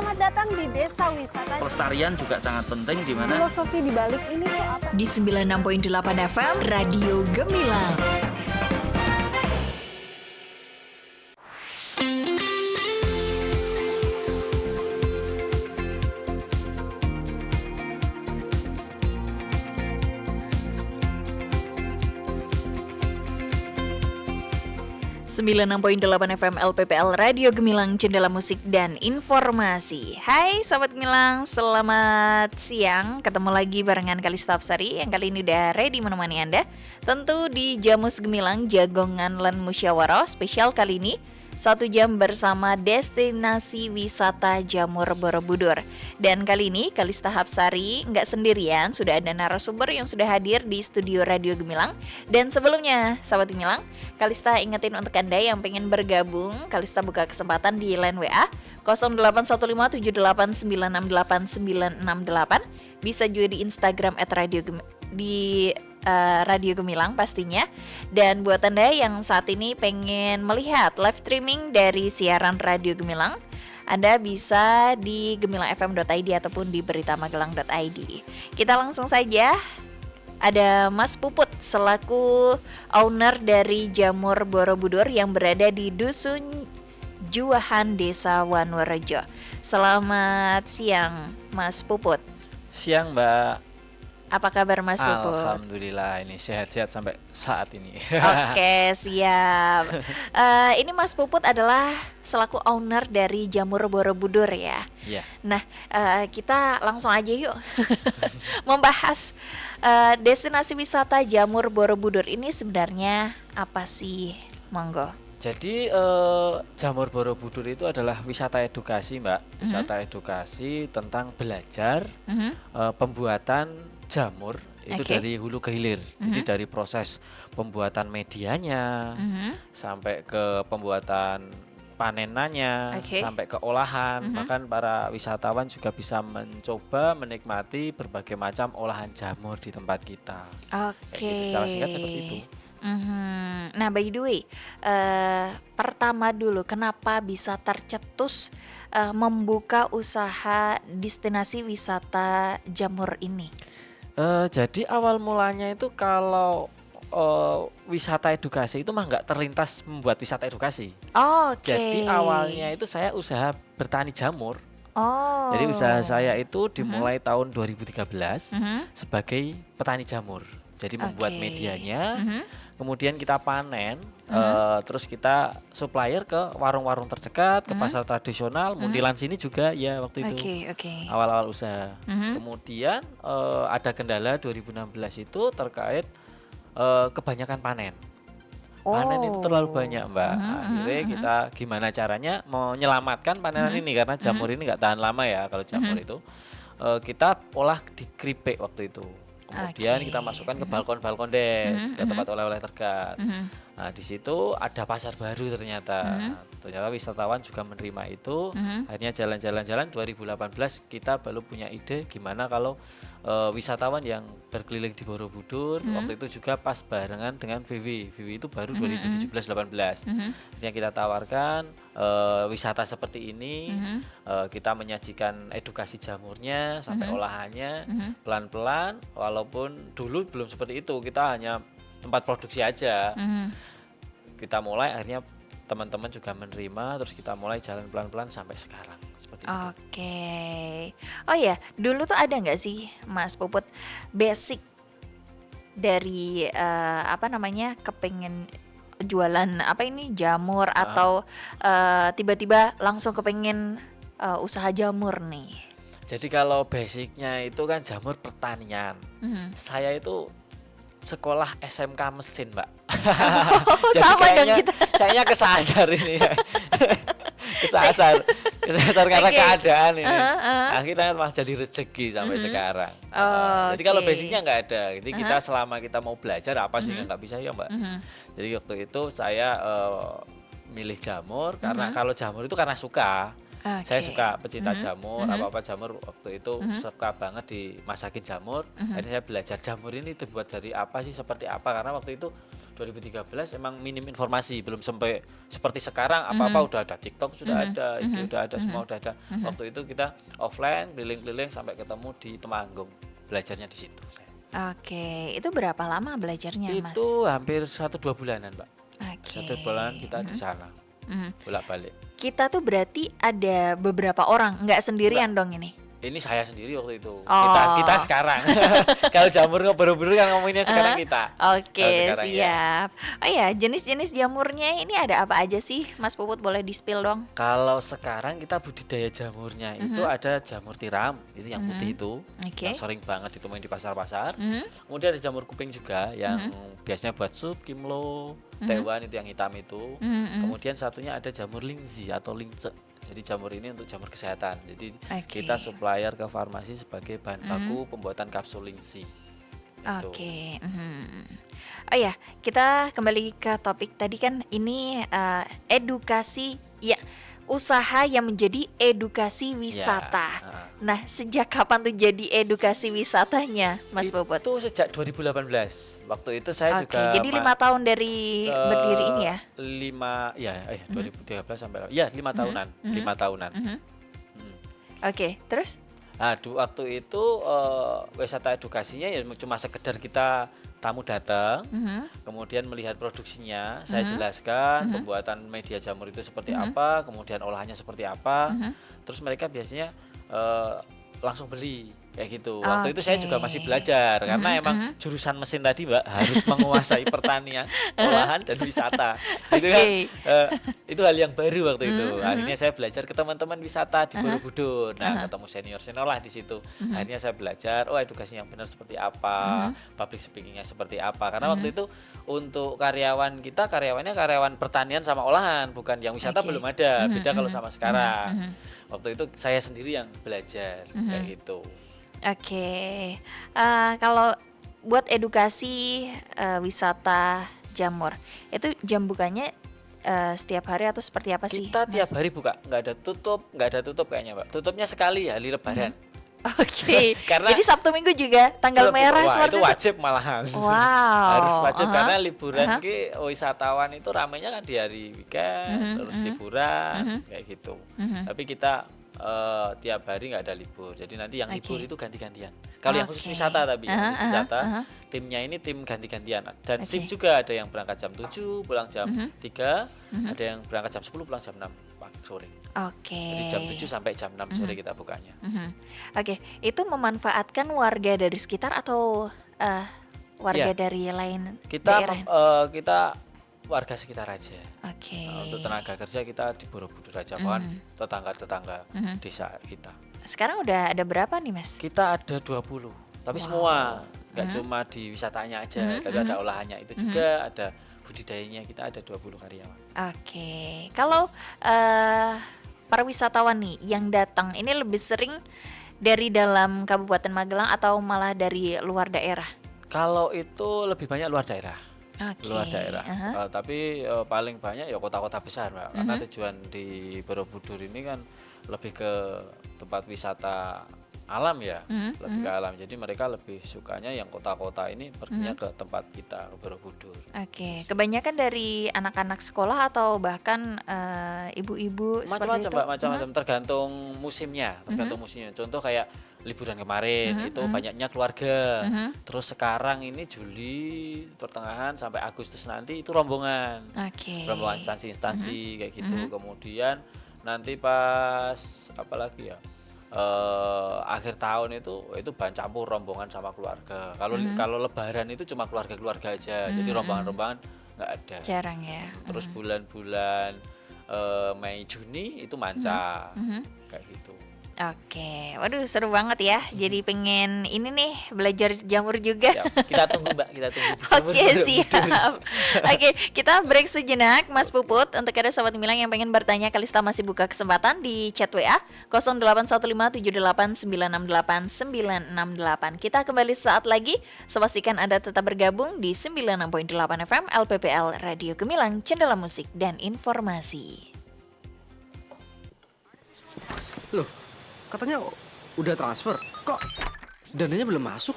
Selamat datang di Desa Wisata. Pelestarian juga sangat penting di mana Filosofi di balik ini tuh apa? Di 96.8 FM Radio Gemilang. Sembilan 96.8 FM LPPL Radio Gemilang, Jendela Musik dan Informasi. Hai Sobat Gemilang, selamat siang. Ketemu lagi barengan Kalista Hapsari yang kali ini udah ready menemani Anda. Tentu di Jamus Gemilang, Jagongan Lan Musyawarah spesial kali ini 1 jam bersama destinasi wisata Jamur Borobudur. Dan kali ini Kalista Hapsari nggak sendirian, sudah ada narasumber yang sudah hadir di studio Radio Gemilang. Dan sebelumnya, Sahabat Gemilang, Kalista ingetin untuk Anda yang pengen bergabung, Kalista buka kesempatan di line WA 081578968968. Bisa juga di Instagram Radio Gemilang pastinya. Dan buat Anda yang saat ini pengen melihat live streaming dari siaran Radio Gemilang, Anda bisa di gemilangfm.id ataupun di beritamagelang.id. Kita langsung saja. Ada Mas Puput selaku owner dari Jamur Borobudur yang berada di Dusun Juwahan, Desa Wanurejo. Selamat siang Mas Puput. siang Mbak. Apa kabar Mas Puput? Alhamdulillah, ini sehat-sehat sampai saat ini. Oke, siap. Ini Mas Puput adalah selaku owner dari Jamur Borobudur ya. Iya. Nah, kita langsung aja yuk membahas destinasi wisata Jamur Borobudur ini sebenarnya apa sih? Monggo. Jadi Jamur Borobudur itu adalah wisata edukasi, Mbak. Wisata edukasi tentang belajar pembuatan jamur itu Oke. dari hulu ke hilir. Jadi dari proses pembuatan medianya sampai ke pembuatan panenannya, Oke. sampai ke olahan. Bahkan para wisatawan juga bisa mencoba menikmati berbagai macam olahan jamur di tempat kita. Kayak Oke. gitu, secara singkat seperti itu. Nah, by the way, pertama dulu kenapa bisa tercetus membuka usaha destinasi wisata jamur ini? Jadi awal mulanya itu kalau wisata edukasi itu mah nggak terlintas membuat wisata edukasi. Oke. Jadi awalnya itu saya usaha bertani jamur. Oh. Jadi usaha saya itu dimulai tahun 2013 sebagai petani jamur. Jadi membuat Oke. medianya, kemudian kita panen, terus kita supplier ke warung-warung terdekat, ke pasar tradisional, muntilan sini juga ya waktu itu. Oke. Awal-awal usaha. Kemudian ada kendala 2016 itu terkait kebanyakan panen. Panen itu terlalu banyak, Mbak. Akhirnya kita gimana caranya menyelamatkan panenan ini, karena jamur ini nggak tahan lama ya kalau jamur itu. Kita olah di keripik waktu itu. Kemudian Oke. kita masukkan ke balkon-balkon des, ke tempat oleh-oleh terdekat. Nah, di situ ada pasar baru ternyata. Ternyata wisatawan juga menerima itu. Akhirnya jalan-jalan 2018 kita baru punya ide gimana kalau wisatawan yang berkeliling di Borobudur. Waktu itu juga pas barengan dengan VW. VW itu baru 2017-18. Akhirnya kita tawarkan wisata seperti ini. Kita menyajikan edukasi jamurnya sampai olahannya pelan-pelan. Walaupun dulu belum seperti itu, kita hanya tempat produksi aja. Kita mulai, akhirnya teman-teman juga menerima, terus kita mulai jalan pelan-pelan sampai sekarang seperti itu. Oke. Oh ya, dulu tuh ada nggak sih Mas Puput basic dari kepengen jualan apa ini jamur atau tiba-tiba langsung kepengen usaha jamur nih? Jadi kalau basicnya itu kan jamur pertanian. Saya itu sekolah SMK mesin, Mbak. Jadi Sama dong kayaknya- kita. Kayaknya kesasar ini ya. kesasar karena Oke. keadaan ini. Akhirnya malah jadi rezeki sampai sekarang. Jadi kalau Oke. basicnya nggak ada. Jadi kita selama kita mau belajar apa sih yang nggak bisa ya, Mbak. Jadi waktu itu saya milih jamur karena kalau jamur itu karena suka. Saya Oke. suka pecinta jamur, apa-apa jamur waktu itu suka banget dimasakin jamur. Akhirnya saya belajar jamur ini dibuat dari apa sih, seperti apa, karena waktu itu 2013 emang minim informasi, belum sampai seperti sekarang apa-apa udah ada, TikTok sudah ada, IG udah ada, semua udah ada. Waktu itu kita offline keliling-keliling sampai ketemu di Temanggung, belajarnya di situ saya. Oke, itu berapa lama belajarnya, Mas? Itu hampir 1-2 bulanan, Mbak. Oke. 1 bulan kita di sana bolak-balik. Kita tuh berarti ada beberapa orang, nggak sendirian dong ini? Ini saya sendiri waktu itu. Oh. Kita sekarang. Kalau jamur Borobudur kan ngomonginnya sekarang kita. Oke, Kalau sekarang ya. siap. Oh ya, jenis-jenis jamurnya ini ada apa aja sih, Mas Puput, boleh di-spill dong? Kalau sekarang kita budidaya jamurnya itu ada jamur tiram, itu yang putih itu, Oke. yang sering banget ditemuin di pasar-pasar. Mhm. Kemudian ada jamur kuping juga yang biasanya buat sup, kimlo, tewan itu yang hitam itu. Kemudian satunya ada jamur lingzi atau lingce. Jadi jamur ini untuk jamur kesehatan. Jadi Oke. kita supplier ke farmasi sebagai bahan baku pembuatan kapsul lingzi. Gitu. Oke. Oh ya, kita kembali ke topik tadi kan ini edukasi ya, usaha yang menjadi edukasi wisata. Ya, Nah, sejak kapan tuh jadi edukasi wisatanya, Mas Puput? itu sejak 2018. Waktu itu saya Oke, juga jadi 5 tahun dari berdiri ini ya? 2013 sampai 5 tahunan, 5 tahunan. Hmm. Oke, terus? Nah, waktu itu wisata edukasinya ya cuma sekedar kita tamu datang, kemudian melihat produksinya, saya jelaskan pembuatan media jamur itu seperti apa, kemudian olahannya seperti apa, terus mereka biasanya langsung beli kayak gitu. Waktu itu saya juga masih belajar karena emang jurusan mesin tadi, Mbak, harus menguasai pertanian, olahan dan wisata. Itu kan itu hal yang baru waktu itu. Akhirnya saya belajar ke teman-teman wisata di Borobudur. Nah, ketemu senior-senior lah di situ. Akhirnya saya belajar, edukasi yang benar seperti apa, public speakingnya seperti apa. Karena waktu itu untuk karyawan kita, karyawan pertanian sama olahan, bukan yang wisata belum ada. Beda kalau sama sekarang. Waktu itu saya sendiri yang belajar kayak gitu. Oke, kalau buat edukasi wisata jamur, itu jam bukanya setiap hari atau seperti apa sih? Kita tiap Mas? hari buka, nggak ada tutup kayaknya, Mbak. Tutupnya sekali hari Lebaran. Oke, Karena jadi Sabtu Minggu juga tanggal merah Wah, seperti itu wajib malahan. Wow. Harus wajib karena liburan wisatawan itu ramainya kan di hari weekend, terus liburan kayak gitu. Tapi kita tiap hari nggak ada libur. Jadi nanti yang libur itu ganti-gantian. Kalau yang khusus wisata tapi yang khusus wisata timnya ini tim ganti-gantian. Dan shift juga ada yang berangkat jam 7, pulang jam 3, ada yang berangkat jam 10, pulang jam 6 sore. Oke. Jadi jam 7 sampai jam 6 sore kita bukanya. Oke, itu memanfaatkan warga dari sekitar atau warga Iya. dari lain Kita daerah? kita warga sekitar aja. Oke. Untuk tenaga kerja kita di Borobudur aja, kan tetangga-tetangga desa kita. Sekarang udah ada berapa nih, Mas? Kita ada 20, tapi semua nggak cuma di wisatanya aja, tapi ada olahannya itu juga, ada budidayanya, kita ada 20 karyawan. Oke. Kalau para wisatawan nih yang datang ini lebih sering dari dalam Kabupaten Magelang atau malah dari luar daerah? Kalau itu lebih banyak luar daerah. Oke. Luar daerah. Tapi paling banyak ya kota-kota besar, Mbak. Karena tujuan di Borobudur ini kan lebih ke tempat wisata alam ya, lebih ke alam. Jadi mereka lebih sukanya yang kota-kota ini perginya ke tempat kita, ke Borobudur. Oke. Kebanyakan dari anak-anak sekolah atau bahkan ibu-ibu seperti Macam-macam, itu? Mbak, macam-macam tergantung musimnya, Contoh kayak liburan kemarin itu banyaknya keluarga. Terus sekarang ini Juli pertengahan sampai Agustus nanti itu rombongan. Oke. Rombongan instansi-instansi kayak gitu. Kemudian nanti pas apalagi ya? Akhir tahun itu banyak campur rombongan sama keluarga. Kalau lebaran itu cuma keluarga-keluarga aja. Jadi rombongan-rombongan nggak ada. Jarang ya. Terus bulan-bulan Mei Juni itu manca. Kayak gitu. Oke, waduh seru banget ya. Jadi pengen ini nih belajar jamur juga. Ya, kita tunggu, Mbak, kita tunggu di jamur Oke, Borobudur. siap. Oke, kita break sejenak, Mas Puput. Untuk ada sobat Milang yang pengen bertanya, Kalista masih buka kesempatan di chat WA 081578968968. Kita kembali saat lagi. So, pastikan Anda tetap bergabung di 96.8 FM LPPL Radio Gemilang, Cendela Musik dan Informasi. Loh, katanya udah transfer. Kok dananya belum masuk?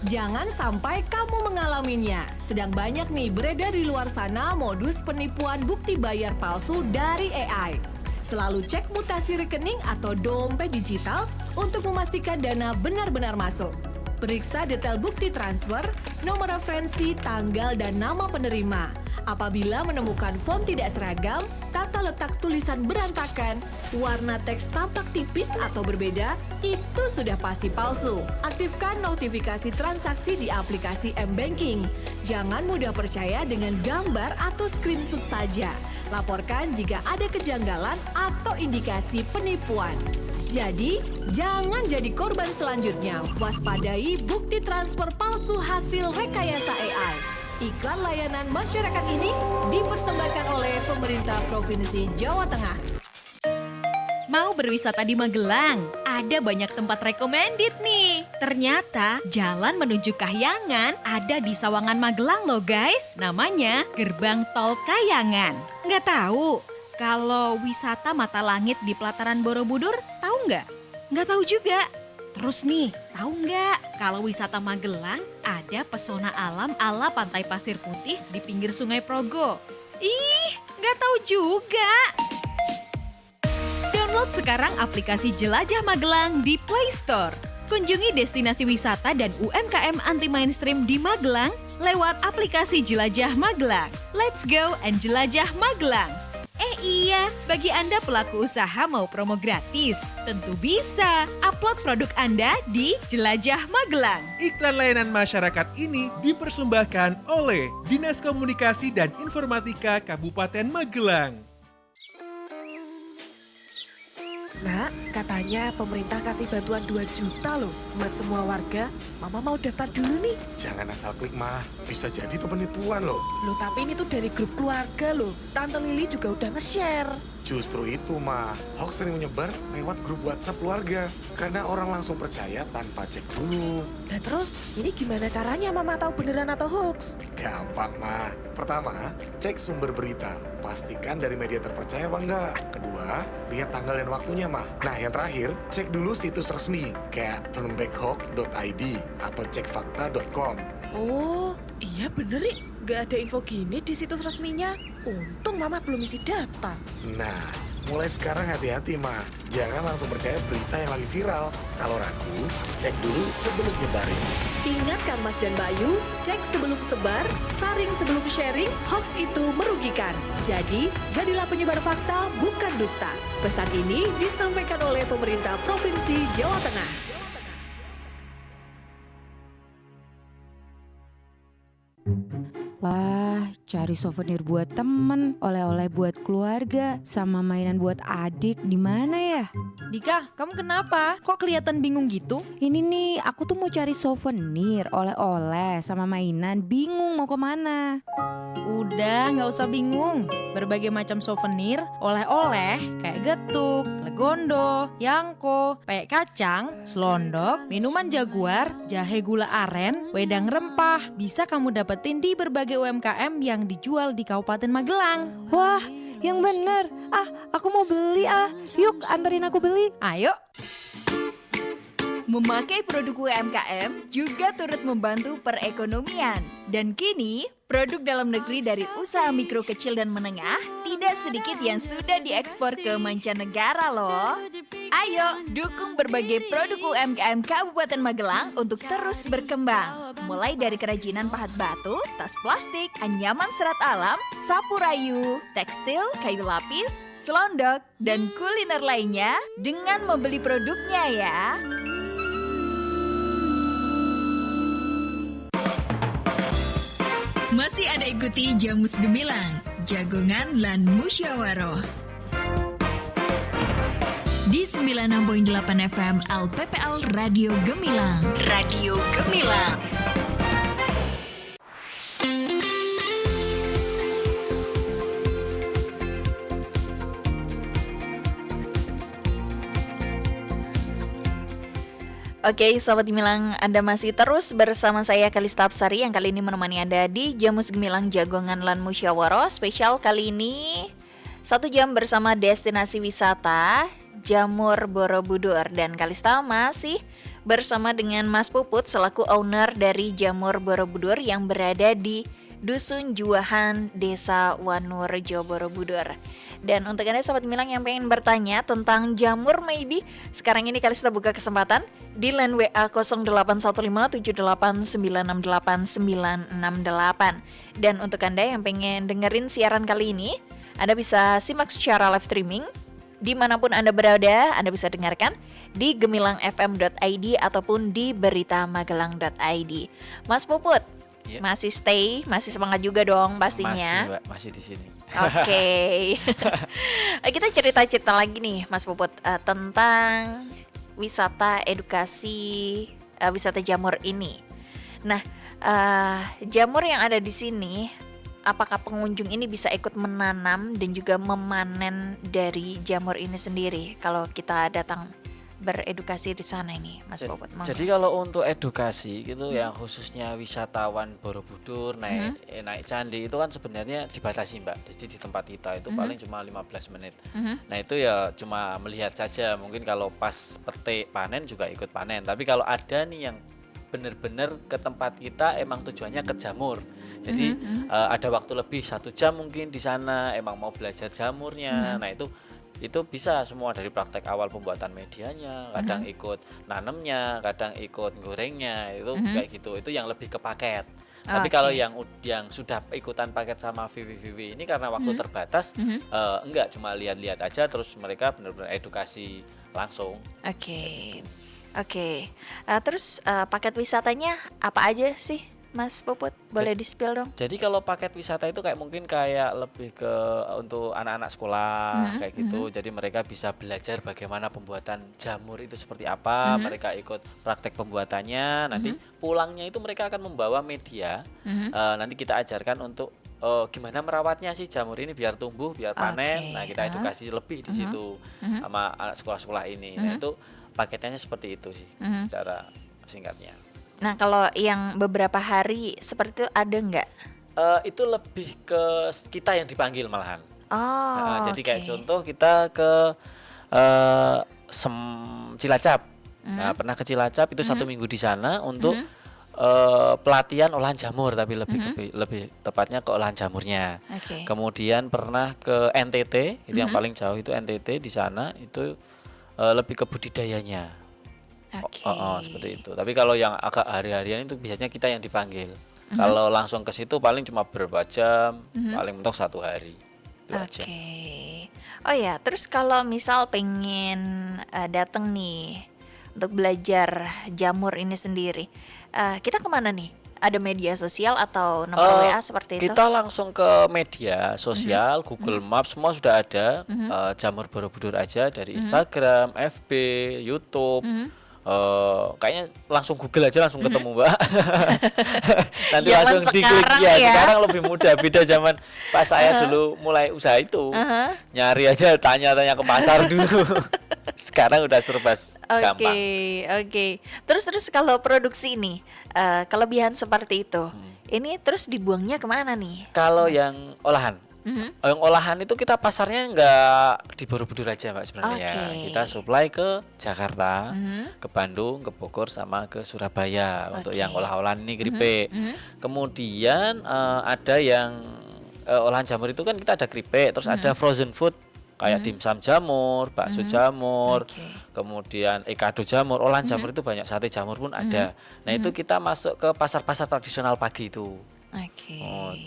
Jangan sampai kamu mengalaminya. Sedang banyak nih beredar di luar sana modus penipuan bukti bayar palsu dari AI. Selalu cek mutasi rekening atau dompet digital untuk memastikan dana benar-benar masuk. Periksa detail bukti transfer, nomor referensi, tanggal, dan nama penerima. Apabila menemukan font tidak seragam, tata letak tulisan berantakan, warna teks tampak tipis atau berbeda, itu sudah pasti palsu. Aktifkan notifikasi transaksi di aplikasi M-Banking. Jangan mudah percaya dengan gambar atau screenshot saja. Laporkan jika ada kejanggalan atau indikasi penipuan. Jadi, jangan jadi korban selanjutnya. Waspadai bukti transfer palsu hasil rekayasa AI. Iklan layanan masyarakat ini dipersembahkan oleh pemerintah Provinsi Jawa Tengah. Mau berwisata di Magelang? Ada banyak tempat recommended nih. Ternyata jalan menuju Kahyangan ada di Sawangan Magelang loh guys. Namanya Gerbang Tol Kahyangan. Nggak tahu? Kalau wisata mata langit di pelataran Borobudur, tahu nggak? Nggak tahu juga. Terus nih, tahu nggak kalau wisata Magelang ada pesona alam ala Pantai Pasir Putih di pinggir Sungai Progo? Ih, nggak tahu juga. Download sekarang aplikasi Jelajah Magelang di Play Store. Kunjungi destinasi wisata dan UMKM anti mainstream di Magelang lewat aplikasi Jelajah Magelang. Let's go and jelajah Magelang. Iya, bagi Anda pelaku usaha mau promo gratis, tentu bisa. Upload produk Anda di Jelajah Magelang. Iklan layanan masyarakat ini dipersembahkan oleh Dinas Komunikasi dan Informatika Kabupaten Magelang. Nak, katanya pemerintah kasih bantuan 2 juta loh buat semua warga. Mama mau daftar dulu nih. Jangan asal klik mah, bisa jadi itu penipuan loh. Loh tapi ini tuh dari grup keluarga loh. Tante Lili juga udah nge-share. Justru itu mah, hoax sering menyebar lewat grup WhatsApp keluarga. Karena orang langsung percaya tanpa cek dulu. Nah terus, ini gimana caranya Mama tahu beneran atau hoax? Gampang mah. Pertama, cek sumber berita. Pastikan dari media terpercaya apa enggak. Kedua, lihat tanggal dan waktunya mah. Nah yang terakhir, cek dulu situs resmi. Kayak turnbackhawk.id atau cekfakta.com. Oh, iya bener nih. Gak ada info gini di situs resminya. Untung Mama belum isi data. Nah, mulai sekarang hati-hati mah. Jangan langsung percaya berita yang lagi viral. Kalau ragu, cek dulu sebelum nyebarin. Ingatkan Mas dan Bayu, cek sebelum sebar, saring sebelum sharing, hoax itu merugikan. Jadi, jadilah penyebar fakta, bukan dusta. Pesan ini disampaikan oleh pemerintah Provinsi Jawa Tengah. Wah, cari souvenir buat temen, oleh-oleh buat keluarga, sama mainan buat adik, di mana ya? Dika, kamu kenapa? Kok kelihatan bingung gitu? Ini nih, aku tuh mau cari souvenir, oleh-oleh, sama mainan, bingung mau kemana. Udah, nggak usah bingung. Berbagai macam souvenir, oleh-oleh kayak getuk, legondo, yangko, peyek kacang, selondok, minuman jaguar, jahe gula aren, wedang rempah. Bisa kamu dapetin di berbagai UMKM yang dijual di Kabupaten Magelang. Wah, yang bener. Aku mau beli Yuk, anterin aku beli. Ayo. Memakai produk UMKM juga turut membantu perekonomian. Dan kini, produk dalam negeri dari usaha mikro kecil dan menengah tidak sedikit yang sudah diekspor ke mancanegara loh. Ayo, dukung berbagai produk UMKM Kabupaten Magelang untuk terus berkembang. Mulai dari kerajinan pahat batu, tas plastik, anyaman serat alam, sapu rayu, tekstil, kayu lapis, selondok, dan kuliner lainnya dengan membeli produknya ya. Masih ada ikuti Jamus Gemilang, Jagongan lan Musyawaroh. Di 96.8 FM LPPL Radio Gemilang. Radio Gemilang. Oke, Sobat Gemilang, Anda masih terus bersama saya Kalista Apsari yang kali ini menemani Anda di Jamus Gemilang Jagongan lan Musyawaroh. Spesial kali ini 1 jam bersama destinasi wisata Jamur Borobudur. Dan Kalista masih bersama dengan Mas Puput selaku owner dari Jamur Borobudur yang berada di Dusun Juwahan, Desa Wanurejo, Borobudur. Dan untuk Anda Sobat Gemilang yang pengen bertanya tentang jamur maybe, sekarang ini Kalista buka kesempatan di line WA 081578968968. Dan untuk Anda yang pengen dengerin siaran kali ini, Anda bisa simak secara live streaming dimanapun Anda berada. Anda bisa dengarkan di gemilangfm.id ataupun di beritamagelang.id. Mas Puput, masih stay, masih semangat juga dong pastinya. Masih, Mbak, masih di sini. Oke. Kita cerita-cerita lagi nih Mas Puput tentang wisata edukasi, wisata jamur ini. Nah, jamur yang ada di sini, apakah pengunjung ini bisa ikut menanam dan juga memanen dari jamur ini sendiri kalau kita datang beredukasi di sana ini, Mas Puput? Jadi kalau untuk edukasi gitu yang khususnya wisatawan Borobudur naik candi itu kan sebenarnya dibatasi, Mbak. Jadi di tempat kita itu paling cuma 15 menit. Nah itu ya cuma melihat saja. Mungkin kalau pas petik panen juga ikut panen. Tapi kalau ada nih yang benar-benar ke tempat kita emang tujuannya ke jamur. Jadi ada waktu lebih 1 jam mungkin di sana emang mau belajar jamurnya. Nah itu bisa semua dari praktek awal pembuatan medianya, kadang ikut nanemnya, kadang ikut gorengnya, itu kayak gitu. Itu yang lebih ke paket. Tapi kalau yang sudah ikutan paket sama VW ini karena waktu terbatas, enggak cuma lihat-lihat aja, terus mereka benar-benar edukasi langsung. Oke. Terus paket wisatanya apa aja sih, Mas Puput? Boleh di-spill dong? Jadi kalau paket wisata itu lebih ke untuk anak-anak sekolah kayak gitu. Jadi mereka bisa belajar bagaimana pembuatan jamur itu seperti apa. Mereka ikut praktek pembuatannya. Nanti pulangnya itu mereka akan membawa media. Nanti kita ajarkan untuk gimana merawatnya sih jamur ini biar tumbuh, biar panen. Nah kita edukasi lebih di situ sama anak sekolah-sekolah ini. Nah itu paketnya seperti itu sih secara singkatnya. Nah kalau yang beberapa hari seperti itu ada nggak? Itu lebih ke kita yang dipanggil malahan. Jadi kayak Okay. contoh kita ke Cilacap. Nah, pernah ke Cilacap itu 1 minggu di sana untuk pelatihan olahan jamur, tapi lebih tepatnya ke olahan jamurnya. Okay. Kemudian pernah ke NTT, itu yang paling jauh itu NTT, di sana itu lebih ke budidayanya. Seperti itu. Tapi kalau yang agak hari-harian itu biasanya kita yang dipanggil. Kalau langsung ke situ paling cuma beberapa jam, paling mentok 1 hari. Oke. Oh ya, terus kalau misal pengen datang nih untuk belajar jamur ini sendiri, kita kemana nih? Ada media sosial atau nomor WA seperti itu? Kita langsung ke media sosial, Google Maps semua sudah ada. Jamur Borobudur aja dari Instagram, FB, YouTube. Kayaknya langsung Google aja langsung ketemu, Mbak. Nanti Zaman langsung diklik sekarang ya. ya. Sekarang lebih mudah, beda zaman pas saya dulu mulai usaha itu. Nyari aja, tanya-tanya ke pasar dulu. Sekarang udah serba gampang. Oke. Terus kalau produksi ini kelebihan seperti itu, ini terus dibuangnya kemana nih? Kalau yang olahan, yang olahan itu kita pasarnya nggak di Borobudur aja, Mbak, sebenarnya. Kita supply ke Jakarta, ke Bandung, ke Bogor, sama ke Surabaya untuk yang olah-olahan ini keripik. Kemudian ada yang olahan jamur itu kan kita ada keripik, terus ada frozen food kayak dimsum jamur, bakso jamur, kemudian ekado jamur, olahan jamur itu banyak, sate jamur pun ada. Nah itu kita masuk ke pasar-pasar tradisional pagi itu.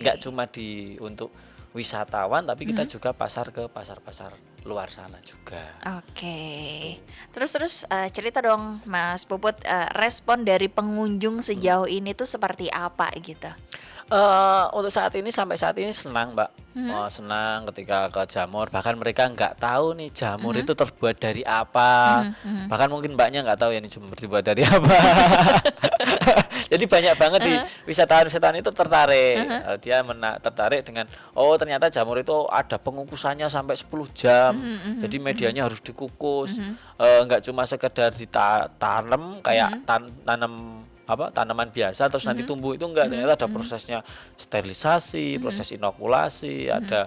Nggak cuma untuk wisatawan, tapi kita juga pasar ke pasar-pasar luar sana juga. Terus cerita dong Mas Puput, respon dari pengunjung sejauh ini tuh seperti apa gitu? Untuk sampai saat ini senang, Mbak. Senang ketika ke jamur, bahkan mereka nggak tahu nih jamur itu terbuat dari apa. Bahkan mungkin mbaknya nggak tahu ya ini jamur terbuat dari apa. Jadi banyak banget di wisatawan-wisatawan itu tertarik. Dia tertarik dengan ternyata jamur itu ada pengukusannya sampai 10 jam. Jadi medianya harus dikukus. Nggak cuma sekedar ditanam kayak tanam tanaman biasa terus nanti tumbuh, itu enggak, ternyata ada prosesnya sterilisasi, proses inokulasi, ada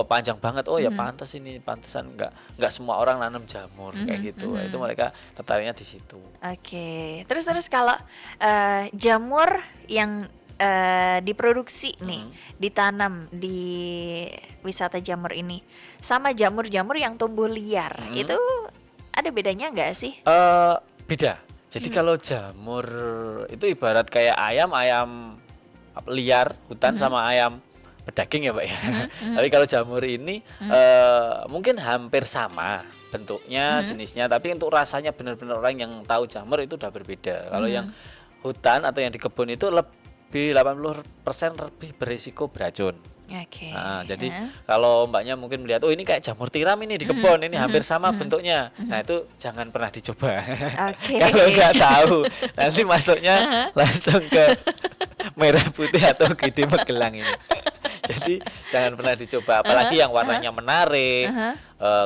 panjang banget. Oh ya pantesan enggak semua orang nanam jamur kayak gitu. Itu mereka tertariknya di situ. Oke. Terus kalau jamur yang diproduksi nih, ditanam di wisata jamur ini sama jamur-jamur yang tumbuh liar, itu ada bedanya nggak sih? Beda. Jadi kalau jamur itu ibarat kayak ayam liar hutan sama ayam pedaging ya Pak ya. Tapi kalau jamur ini mungkin hampir sama bentuknya, jenisnya, tapi untuk rasanya benar-benar orang yang tahu jamur itu udah berbeda. Kalau yang hutan atau yang di kebun itu lebih 80% lebih berisiko beracun. Oke. Nah, jadi kalau mbaknya mungkin melihat, ini kayak jamur tiram ini di kebun, ini hampir sama bentuknya. Nah, itu jangan pernah dicoba. Kalau nggak tahu, nanti masuknya langsung ke merah putih atau gede Magelang ini. Jadi jangan pernah dicoba, apalagi yang warnanya menarik,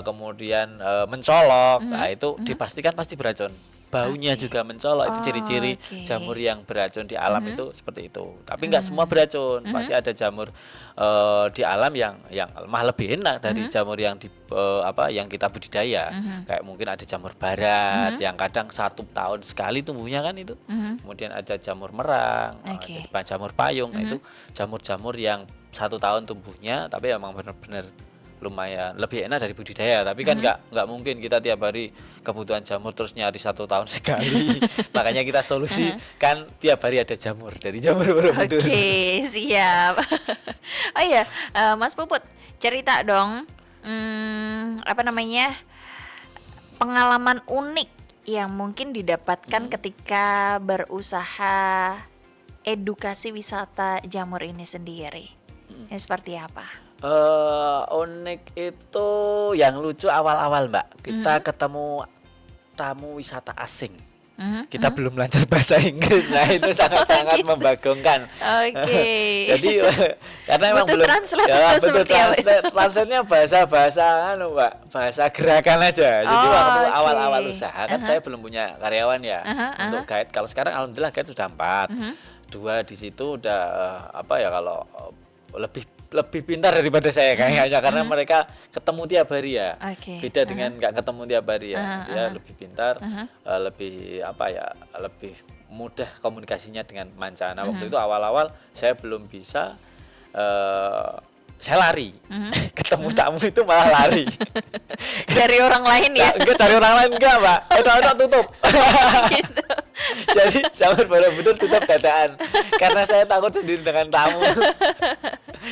kemudian mencolok. Nah, itu dipastikan pasti beracun. Baunya juga mencolok, itu ciri-ciri jamur yang beracun di alam itu seperti itu. Tapi nggak semua beracun, pasti ada jamur di alam yang malah lebih enak dari jamur yang yang kita budidaya. Kayak mungkin ada jamur barat yang kadang 1 tahun sekali tumbuhnya kan itu. Kemudian ada jamur merang, jadi jamur payung. Nah, itu jamur-jamur yang 1 tahun tumbuhnya, tapi emang benar-benar lumayan lebih enak dari budidaya. Tapi kan nggak mungkin kita tiap hari kebutuhan jamur terus nyari 1 tahun sekali. Makanya kita solusi kan tiap hari ada jamur dari jamur Borobudur. Oke, siap. Oh iya, Mas Puput, cerita dong pengalaman unik yang mungkin didapatkan ketika berusaha edukasi wisata jamur ini sendiri. Ini seperti apa? Unik itu yang lucu awal-awal Mbak, kita ketemu tamu wisata asing. Kita belum lancar bahasa Inggris, nah itu sangat-sangat membagongkan. Jadi karena emang belum translate-nya bahasa Mbak, bahasa gerakan aja. Jadi waktu awal-awal usaha kan saya belum punya karyawan ya untuk guide. Kalau sekarang alhamdulillah guide sudah 4. 2 di situ udah kalau lebih pintar daripada saya kayaknya, karena mereka ketemu tiap hari ya. Beda dengan nggak ketemu tiap hari ya. Dia lebih pintar, lebih lebih mudah komunikasinya dengan mancanegara. Waktu itu awal-awal saya belum bisa, saya lari. Ketemu tamu itu malah lari. Cari orang lain ya? Enggak, cari orang lain enggak Mbak. Itu tutup. Gitu. Jadi jamur Borobudur tutup dadaan karena saya takut sendiri dengan tamu.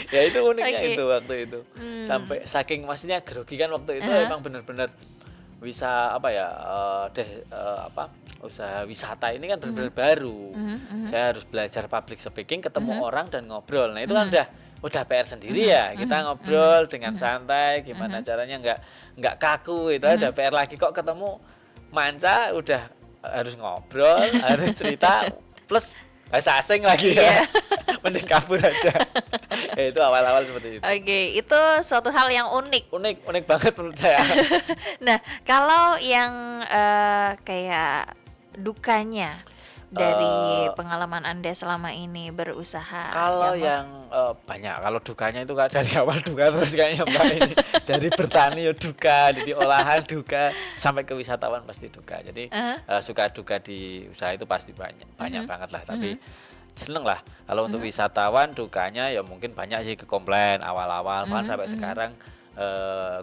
Ya itu uniknya itu waktu itu. Sampai saking maksudnya grogi kan waktu itu, emang benar-benar bisa usaha wisata ini kan benar-benar baru. Saya harus belajar public speaking, ketemu orang dan ngobrol. Nah, itu kan udah PR sendiri ya. Kita ngobrol dengan santai, gimana caranya nggak kaku, itu ada PR lagi. Kok ketemu manca udah harus ngobrol, harus cerita, plus bahasa asing lagi ya. Mending kabur aja. Ya, itu awal-awal seperti itu. Itu suatu hal yang unik. Unik banget menurut saya. Nah, kalau yang kayak dukanya dari pengalaman Anda selama ini berusaha Kalau jamur? yang banyak, kalau dukanya itu kan dari awal duka terus kayaknya Mbak ini. Dari bertani ya duka, dari olahan duka, sampai ke wisatawan pasti duka. Jadi suka duka di usaha itu pasti banyak banget lah. Tapi seneng lah kalau untuk wisatawan. Dukanya ya mungkin banyak sih, ke komplain awal-awal, bahkan sampai sekarang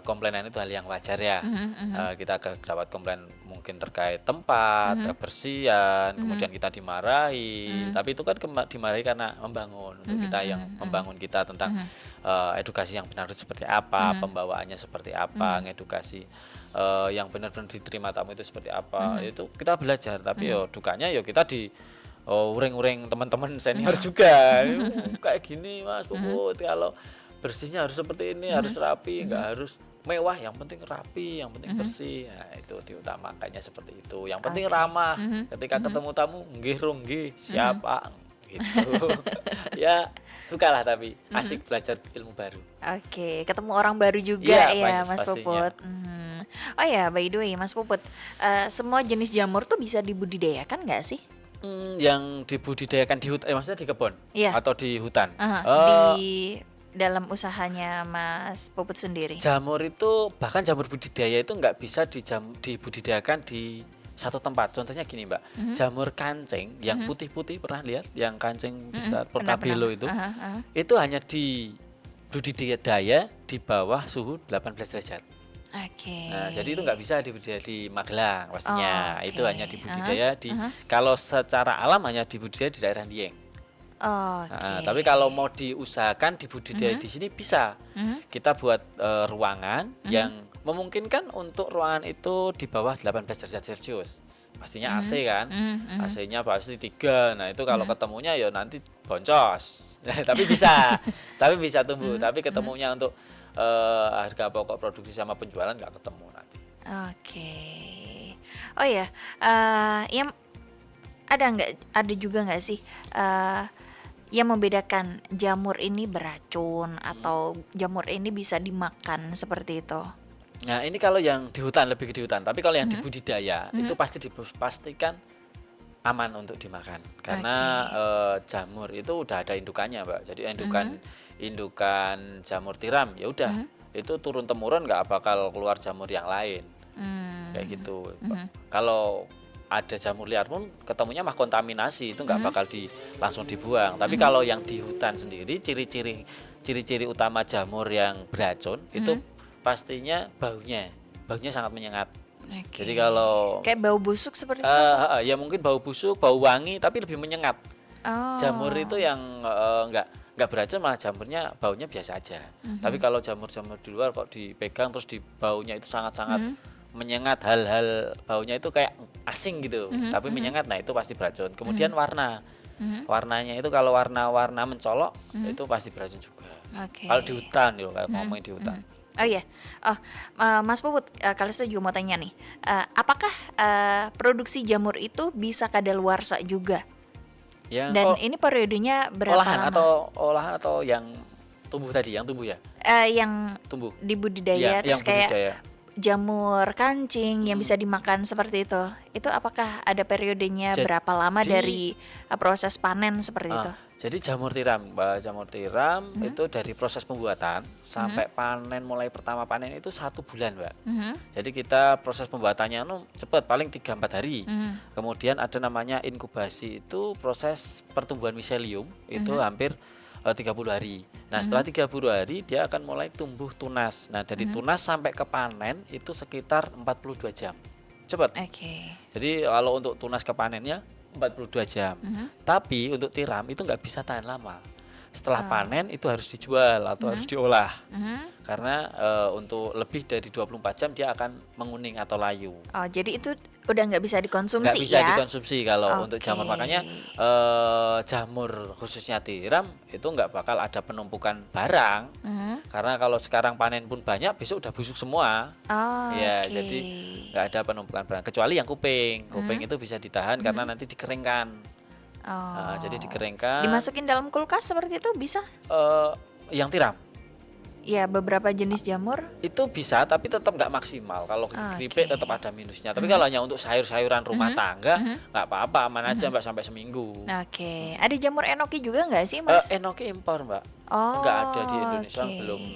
komplainan itu hal yang wajar ya. Kita dapat komplain mungkin terkait tempat, kebersihan, kemudian kita dimarahi. Tapi itu kan dimarahi karena membangun, untuk kita yang membangun kita tentang edukasi yang benar seperti apa, pembawaannya seperti apa, ngedukasi yang benar-benar diterima tamu itu seperti apa. Itu kita belajar. Tapi yo dukanya yo kita uring-uring teman-teman senior juga. Kayak gini Mas Puput, kalau bersihnya harus seperti ini, harus rapi, nggak harus mewah, yang penting rapi, yang penting bersih. Nah, itu diutamakannya seperti itu. Yang penting ramah. Ketika ketemu tamu, nggih siapa gitu. Ya, sukalah, tapi asik belajar ilmu baru. Ketemu orang baru juga ya Mas pastinya. Puput. Oh ya, by the way Mas Puput, semua jenis jamur tuh bisa dibudidayakan nggak sih? Yang dibudidayakan di hutan, maksudnya di kebun Iya. atau di hutan? Di dalam usahanya Mas Puput sendiri. Jamur itu, bahkan jamur budidaya itu nggak bisa dibudidayakan di satu tempat. Contohnya gini Mbak, jamur kancing yang putih-putih, pernah lihat? Yang kancing besar, portabello itu, itu hanya di budidaya di bawah suhu 18 derajat. Oke. Nah, jadi itu nggak bisa dibudidaya di Magelang pastinya. Oke. Itu hanya dibudidaya di, kalau secara alam hanya dibudidaya di daerah Dieng. Oke. Nah, tapi kalau mau diusahakan dibudidaya di sini bisa. Kita buat ruangan yang memungkinkan untuk ruangan itu di bawah 18 derajat Celcius. Pastinya AC kan. AC-nya pasti 3. Nah, itu kalau ketemunya ya nanti boncos. Tapi bisa. Tapi bisa tumbuh. Tapi ketemunya untuk harga pokok produksi sama penjualan nggak ketemu nanti. Oke. Oh ya, yang ada juga nggak sih yang membedakan jamur ini beracun atau jamur ini bisa dimakan seperti itu? Nah, ini kalau yang di hutan, lebih ke di hutan. Tapi kalau yang di budidaya itu pasti dipastikan aman untuk dimakan. Karena jamur itu udah ada indukannya, Mbak. Jadi indukan jamur tiram ya udah, itu turun temurun nggak bakal keluar jamur yang lain. Kayak gitu. Kalau ada jamur liar pun ketemunya mah kontaminasi, itu nggak bakal langsung dibuang. Tapi kalau yang di hutan sendiri, ciri-ciri utama jamur yang beracun itu pastinya baunya sangat menyengat. Jadi kalau kayak bau busuk seperti itu? Ya mungkin bau busuk, bau wangi, tapi lebih menyengat. Jamur itu yang nggak beracun, malah jamurnya baunya biasa aja. Tapi kalau jamur-jamur di luar kok dipegang terus di baunya itu sangat-sangat menyengat, hal-hal baunya itu kayak asing gitu, tapi menyengat, nah itu pasti beracun. Kemudian warnanya itu kalau warna-warna mencolok itu pasti beracun juga. Kalau di hutan kalau ngomongin di hutan. Oh iya, Mas Puput, kalau saya juga mau tanya nih, apakah produksi jamur itu bisa kadaluarsa juga? Dan ini periodenya berapa lama? Olahan atau yang tumbuh tadi, yang tumbuh ya? Yang tumbuh dibudidaya, terus kayak jamur kancing yang bisa dimakan seperti itu apakah ada periodenya berapa lama dari proses panen seperti itu? Jadi jamur tiram itu dari proses pembuatan sampai panen, mulai pertama panen itu 1 bulan, Mbak. Jadi kita proses pembuatannya cepat, paling 3-4 hari. Kemudian ada namanya inkubasi, itu proses pertumbuhan miselium itu hampir 30 hari. Nah, setelah 30 hari dia akan mulai tumbuh tunas. Nah, dari tunas sampai ke panen itu sekitar 42 jam. Cepat. Jadi kalau untuk tunas ke panennya 42 jam. Tapi untuk tiram itu nggak bisa tahan lama. Setelah panen itu harus dijual atau harus diolah. Karena untuk lebih dari 24 jam dia akan menguning atau layu. Oh, jadi itu udah nggak bisa dikonsumsi ya? Nggak bisa dikonsumsi kalau untuk jamur. Makanya jamur khususnya tiram itu nggak bakal ada penumpukan barang. Karena kalau sekarang panen pun banyak, besok udah busuk semua. Jadi nggak ada penumpukan barang. Kecuali yang kuping. Kuping itu bisa ditahan karena nanti dikeringkan. Jadi dikeringkan. Dimasukin dalam kulkas seperti itu bisa? Yang tiram? Ya, beberapa jenis jamur itu bisa, tapi tetap nggak maksimal. Kalau keripik tetap ada minusnya. Tapi kalau hanya untuk sayur-sayuran rumah tangga nggak apa-apa, aman aja Mbak, sampai seminggu. Ada jamur enoki juga nggak sih, Mas? Enoki impor, Mbak. Nggak ada di Indonesia,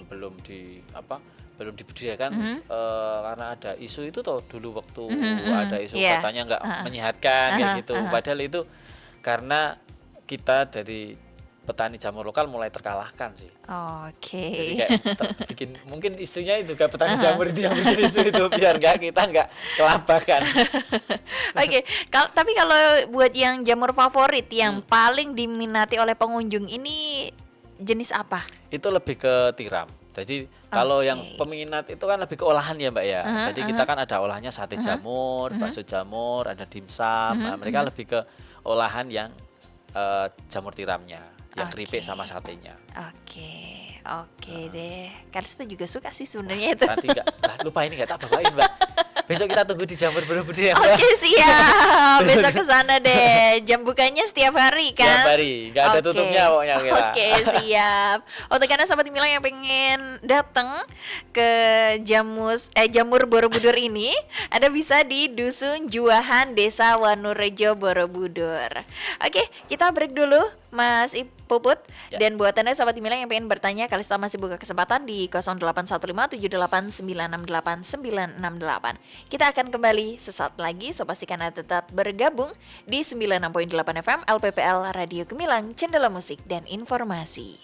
belum dibudidayakan karena ada isu itu dulu waktu ada isu katanya nggak menyehatkan kayak gitu. Padahal itu karena kita dari petani jamur lokal mulai terkalahkan sih. Jadi kayak bikin, mungkin isunya itu kayak petani jamur itu yang bikin isu itu biar kita nggak kelabakan. Tapi kalau buat yang jamur favorit yang paling diminati oleh pengunjung ini jenis apa? Itu lebih ke tiram. Jadi kalau yang peminat itu kan lebih ke olahan ya, Mbak ya. Jadi kita kan ada olahnya sate jamur, bakso jamur, ada dimsum. Nah, mereka lebih ke olahan yang jamur tiramnya, yang keripik sama satenya. Oke deh. Karena itu juga suka sih sebenarnya itu. Nanti lupa ini nggak tak bawain, Mbak. Besok kita tunggu di Jamur Borobudur ya. Oke, siap. Besok ke sana deh. Jam bukanya setiap hari kan? Setiap hari, nggak ada tutupnya pokoknya Mila. Oke, siap. Untuk karena sahabat Gemilang yang pengen datang ke Jamur Borobudur ini, Anda bisa di Dusun Juahan, Desa Wanurejo, Borobudur. Oke, kita break dulu, Mas Puput. Ya. Dan buat Anda sahabat Gemilang yang pengen bertanya, Kalista masih buka kesempatan di 081578968968. Kita akan kembali sesaat lagi, so pastikan Anda tetap bergabung di 96.8 FM LPPL Radio Gemilang, Cendela Musik dan Informasi.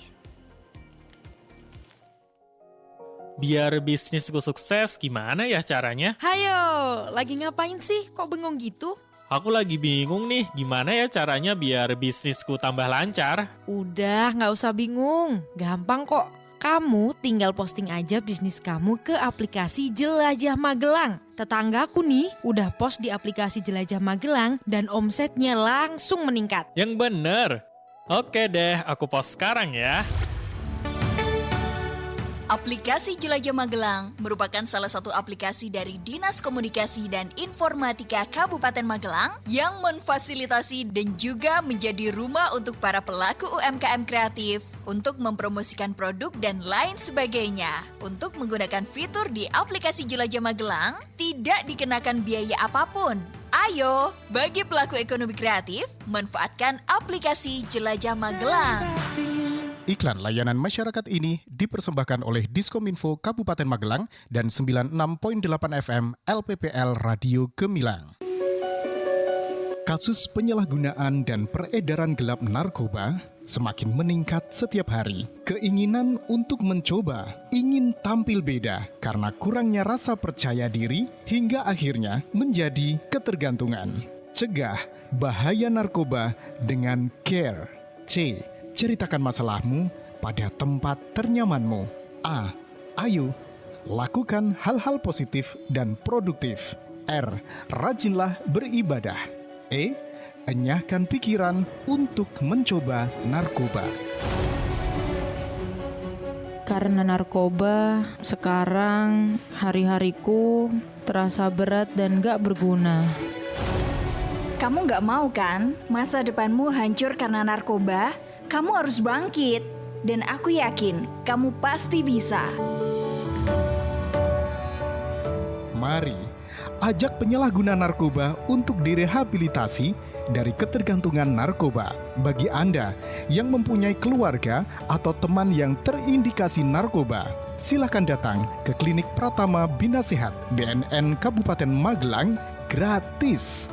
Biar bisnisku sukses, gimana ya caranya? Hayo, lagi ngapain sih? Kok bengong gitu? Aku lagi bingung nih, gimana ya caranya biar bisnisku tambah lancar? Udah, nggak usah bingung. Gampang kok. Kamu tinggal posting aja bisnis kamu ke aplikasi Jelajah Magelang. Tetanggaku nih udah post di aplikasi Jelajah Magelang dan omsetnya langsung meningkat. Yang bener. Oke deh, aku post sekarang ya. Aplikasi Jelajah Magelang merupakan salah satu aplikasi dari Dinas Komunikasi dan Informatika Kabupaten Magelang yang memfasilitasi dan juga menjadi rumah untuk para pelaku UMKM kreatif untuk mempromosikan produk dan lain sebagainya. Untuk menggunakan fitur di aplikasi Jelajah Magelang, tidak dikenakan biaya apapun. Ayo, bagi pelaku ekonomi kreatif, manfaatkan aplikasi Jelajah Magelang. Iklan layanan masyarakat ini dipersembahkan oleh Diskominfo Kabupaten Magelang dan 96.8 FM LPPL Radio Gemilang. Kasus penyalahgunaan dan peredaran gelap narkoba semakin meningkat setiap hari. Keinginan untuk mencoba, ingin tampil beda karena kurangnya rasa percaya diri hingga akhirnya menjadi ketergantungan. Cegah bahaya narkoba dengan CARE. C. Ceritakan masalahmu pada tempat ternyamanmu. A. Ayo, lakukan hal-hal positif dan produktif. R. Rajinlah beribadah. E. Enyahkan pikiran untuk mencoba narkoba. Karena narkoba, sekarang hari-hariku terasa berat dan gak berguna. Kamu gak mau kan masa depanmu hancur karena narkoba? Kamu harus bangkit, dan aku yakin kamu pasti bisa. Mari ajak penyalahguna narkoba untuk direhabilitasi dari ketergantungan narkoba. Bagi Anda yang mempunyai keluarga atau teman yang terindikasi narkoba, silakan datang ke Klinik Pratama Bina Sehat BNN Kabupaten Magelang gratis.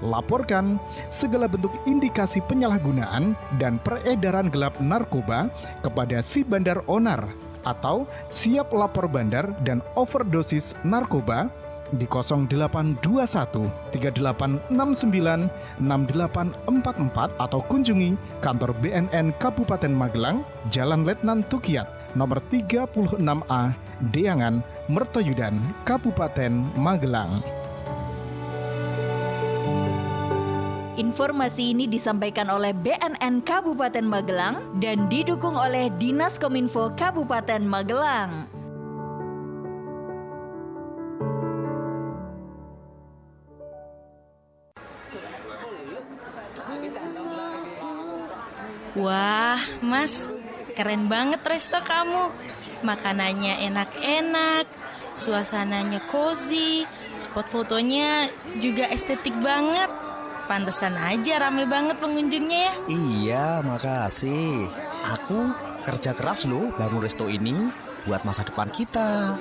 Laporkan segala bentuk indikasi penyalahgunaan dan peredaran gelap narkoba kepada si bandar onar atau siap lapor bandar dan overdosis narkoba di 0821 3869 6844 atau kunjungi kantor BNN Kabupaten Magelang, Jalan Letnan Tukiat, nomor 36A, Deangan, Mertoyudan, Kabupaten Magelang. Informasi ini disampaikan oleh BNN Kabupaten Magelang dan didukung oleh Dinas Kominfo Kabupaten Magelang. Wah, Mas, keren banget resto kamu. Makanannya enak-enak, suasananya cozy, spot fotonya juga estetik banget. Pantesan aja rame banget pengunjungnya ya. Iya, makasih. Aku kerja keras loh bangun resto ini buat masa depan kita.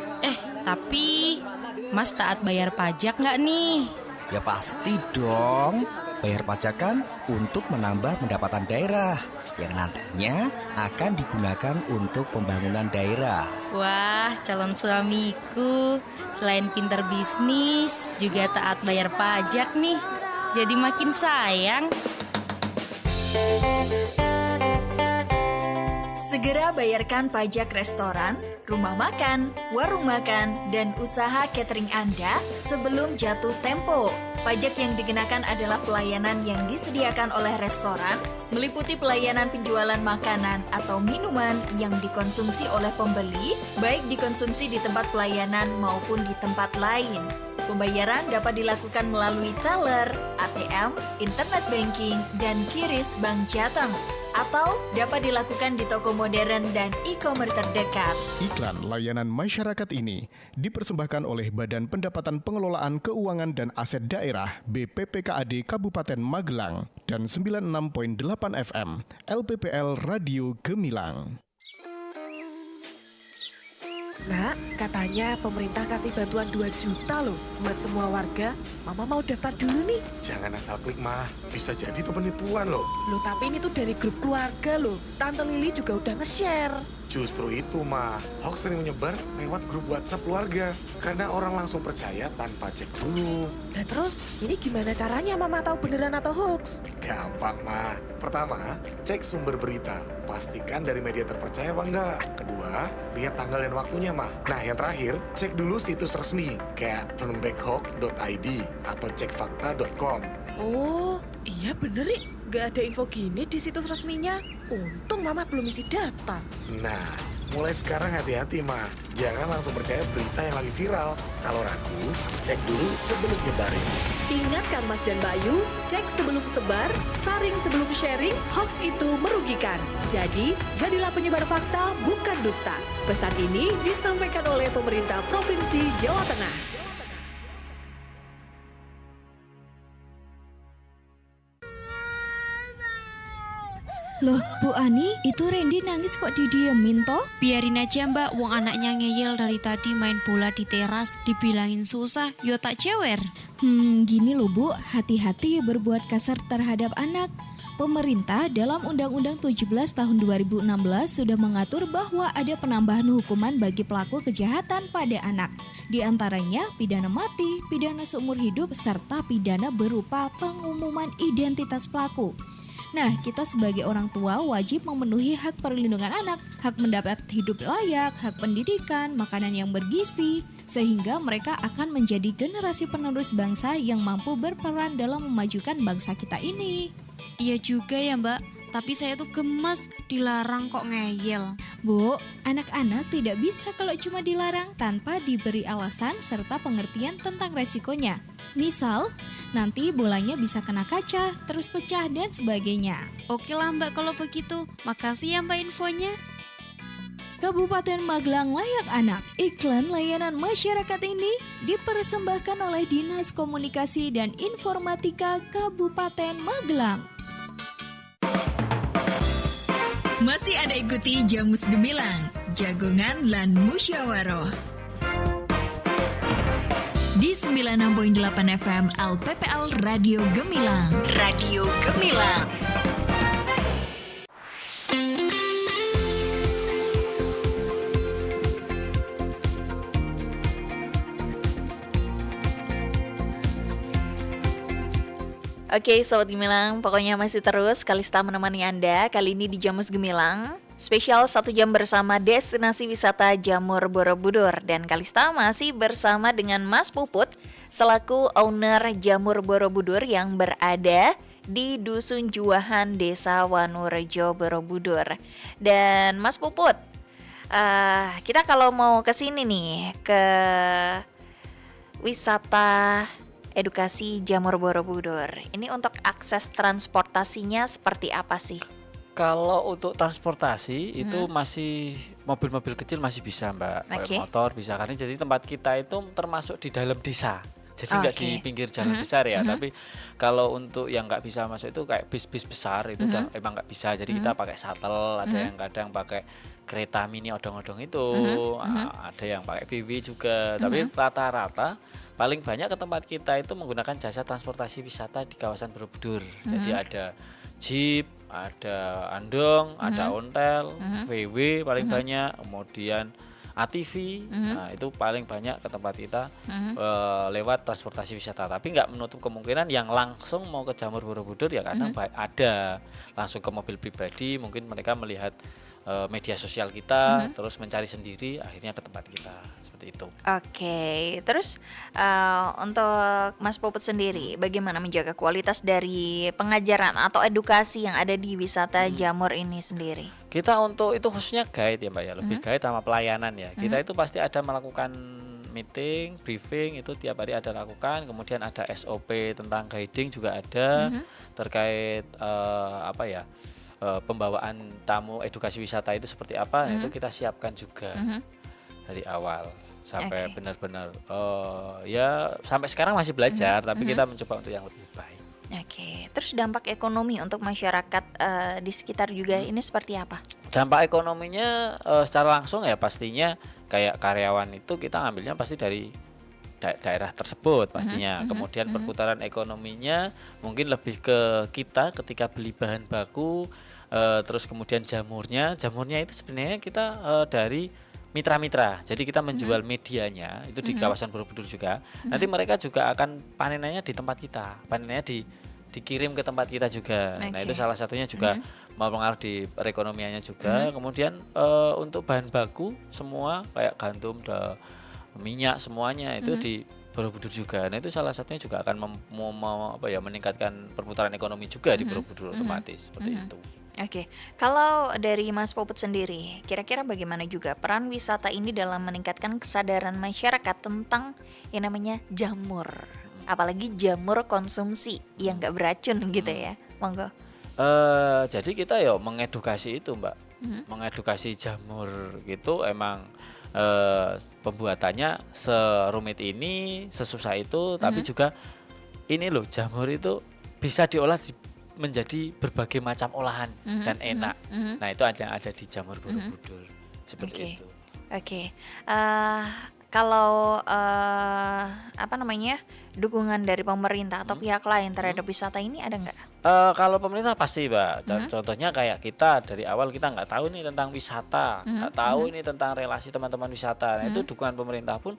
Tapi Mas taat bayar pajak nggak nih? Ya pasti dong. Bayar pajak kan untuk menambah pendapatan daerah yang nantinya akan digunakan untuk pembangunan daerah. Wah, calon suamiku. Selain pintar bisnis, juga taat bayar pajak nih. Jadi makin sayang. Segera bayarkan pajak restoran, rumah makan, warung makan, dan usaha catering Anda sebelum jatuh tempo. Pajak yang dikenakan adalah pelayanan yang disediakan oleh restoran, meliputi pelayanan penjualan makanan atau minuman yang dikonsumsi oleh pembeli, baik dikonsumsi di tempat pelayanan maupun di tempat lain. Pembayaran dapat dilakukan melalui teller, ATM, internet banking, dan QRIS Bank Jateng. Atau dapat dilakukan di toko modern dan e-commerce terdekat. Iklan layanan masyarakat ini dipersembahkan oleh Badan Pendapatan Pengelolaan Keuangan dan Aset Daerah BPPKAD Kabupaten Magelang dan 96.8 FM LPPL Radio Gemilang. Nak, katanya pemerintah kasih bantuan 2 juta loh buat semua warga. Mama mau daftar dulu nih. Jangan asal klik mah, bisa jadi itu penipuan loh. Loh tapi ini tuh dari grup keluarga loh. Tante Lili juga udah nge-share. Justru itu mah, hoax sering menyebar lewat grup WhatsApp keluarga. Karena orang langsung percaya tanpa cek dulu. Nah terus, ini gimana caranya Mama tahu beneran atau hoax? Gampang mah. Pertama, cek sumber berita. Pastikan dari media terpercaya apa enggak. Kedua, lihat tanggal dan waktunya mah. Nah yang terakhir, cek dulu situs resmi kayak turnbackhawk.id atau cekfakta.com. Oh, iya bener nih. Gak ada info gini di situs resminya. Untung Mama belum isi data. Nah, mulai sekarang hati-hati mah. Jangan langsung percaya berita yang lagi viral. Kalau ragu, cek dulu sebelum nyebarin. Ingatkan Mas dan Bayu, cek sebelum sebar, saring sebelum sharing, hoax itu merugikan. Jadi, jadilah penyebar fakta, bukan dusta. Pesan ini disampaikan oleh pemerintah Provinsi Jawa Tengah. Loh, Bu Ani, itu Randy nangis kok didiemin toh? Biarin aja mbak, wong anaknya ngeyel dari tadi main bola di teras, dibilangin susah, yo tak cewer. Gini loh Bu, hati-hati berbuat kasar terhadap anak. Pemerintah dalam Undang-Undang 17 tahun 2016 sudah mengatur bahwa ada penambahan hukuman bagi pelaku kejahatan pada anak. Di antaranya pidana mati, pidana seumur hidup, serta pidana berupa pengumuman identitas pelaku. Nah, kita sebagai orang tua wajib memenuhi hak perlindungan anak, hak mendapat hidup layak, hak pendidikan, makanan yang bergizi, sehingga mereka akan menjadi generasi penerus bangsa yang mampu berperan dalam memajukan bangsa kita ini. Iya juga ya mbak, tapi saya tuh gemes, dilarang kok ngeyel. Bu, anak-anak tidak bisa kalau cuma dilarang tanpa diberi alasan serta pengertian tentang resikonya. Misal, nanti bolanya bisa kena kaca, terus pecah dan sebagainya. Oke lah mbak kalau begitu, makasih ya mbak infonya. Kabupaten Magelang Layak Anak. Iklan layanan masyarakat ini dipersembahkan oleh Dinas Komunikasi dan Informatika Kabupaten Magelang. Masih ada ikuti Jamus Gemilang, Jagongan lan Musyawaroh. Di 96.8 FM LPPL Radio Gemilang. Radio Gemilang. Oke, Sobat Gemilang, pokoknya masih terus Kalista menemani Anda. Kali ini di Jamus Gemilang, spesial 1 jam bersama destinasi wisata Jamur Borobudur. Dan Kalista masih bersama dengan Mas Puput, selaku owner Jamur Borobudur yang berada di Dusun Juwahan, Desa Wanurejo, Borobudur. Dan Mas Puput, kita kalau mau ke sini nih, ke wisata edukasi Jamur Borobudur, ini untuk akses transportasinya seperti apa sih? Kalau untuk transportasi itu masih mobil-mobil kecil masih bisa mbak, motor bisa, karena jadi tempat kita itu termasuk di dalam desa, jadi nggak di pinggir jalan besar ya. Tapi kalau untuk yang nggak bisa masuk itu kayak bis-bis besar itu udah emang nggak bisa, jadi kita pakai shuttle, ada yang kadang pakai kereta mini odong-odong itu, ada yang pakai VW juga, tapi rata-rata paling banyak ke tempat kita itu menggunakan jasa transportasi wisata di kawasan Borobudur. Jadi ada jeep, ada andong, ada ontel, VW paling banyak, kemudian ATV. Nah, itu paling banyak ke tempat kita lewat transportasi wisata. Tapi nggak menutup kemungkinan yang langsung mau ke Jamur Borobudur ya kadang ada langsung ke mobil pribadi, mungkin mereka melihat media sosial kita, terus mencari sendiri, akhirnya ke tempat kita, seperti itu. Oke, terus untuk Mas Puput sendiri, bagaimana menjaga kualitas dari pengajaran atau edukasi yang ada di wisata Jamur ini sendiri? Kita untuk itu khususnya guide ya mbak ya, lebih guide sama pelayanan ya. Kita itu pasti ada melakukan meeting, briefing itu tiap hari ada lakukan. Kemudian ada SOP tentang guiding juga ada terkait pembawaan tamu edukasi wisata itu seperti apa. Itu kita siapkan juga dari awal sampai benar-benar ya sampai sekarang masih belajar, tapi kita mencoba untuk yang lebih baik. Oke, terus dampak ekonomi untuk masyarakat di sekitar juga ini seperti apa? Dampak ekonominya secara langsung ya pastinya kayak karyawan itu kita ngambilnya pasti dari daerah tersebut pastinya. Kemudian perputaran ekonominya mungkin lebih ke kita ketika beli bahan baku, terus kemudian jamurnya itu sebenarnya kita dari mitra-mitra. Jadi kita menjual medianya itu di kawasan Borobudur juga. Nanti mereka juga akan panenannya di tempat kita. Panenannya dikirim ke tempat kita juga. Nah, itu salah satunya juga mempengaruhi di perekonomiannya juga. Kemudian untuk bahan baku semua kayak gandum, minyak semuanya itu di Borobudur juga. Nah, itu salah satunya juga akan meningkatkan perputaran ekonomi juga di Borobudur otomatis seperti itu. Oke, kalau dari Mas Puput sendiri, kira-kira bagaimana juga peran wisata ini dalam meningkatkan kesadaran masyarakat tentang yang namanya jamur, apalagi jamur konsumsi yang nggak beracun gitu ya, monggo. Jadi kita ya mengedukasi itu Mbak, mengedukasi jamur gitu emang pembuatannya serumit ini, sesusah itu, tapi juga ini loh jamur itu bisa diolah menjadi berbagai macam olahan dan enak. Nah, itu ada di jamur Borobudur seperti itu. Oke. Kalau dukungan dari pemerintah atau pihak lain terhadap wisata ini ada nggak? Kalau pemerintah pasti Mbak. Contohnya kayak kita dari awal kita nggak tahu nih tentang wisata, nggak tahu ini tentang relasi teman-teman wisata. Nah, itu dukungan pemerintah pun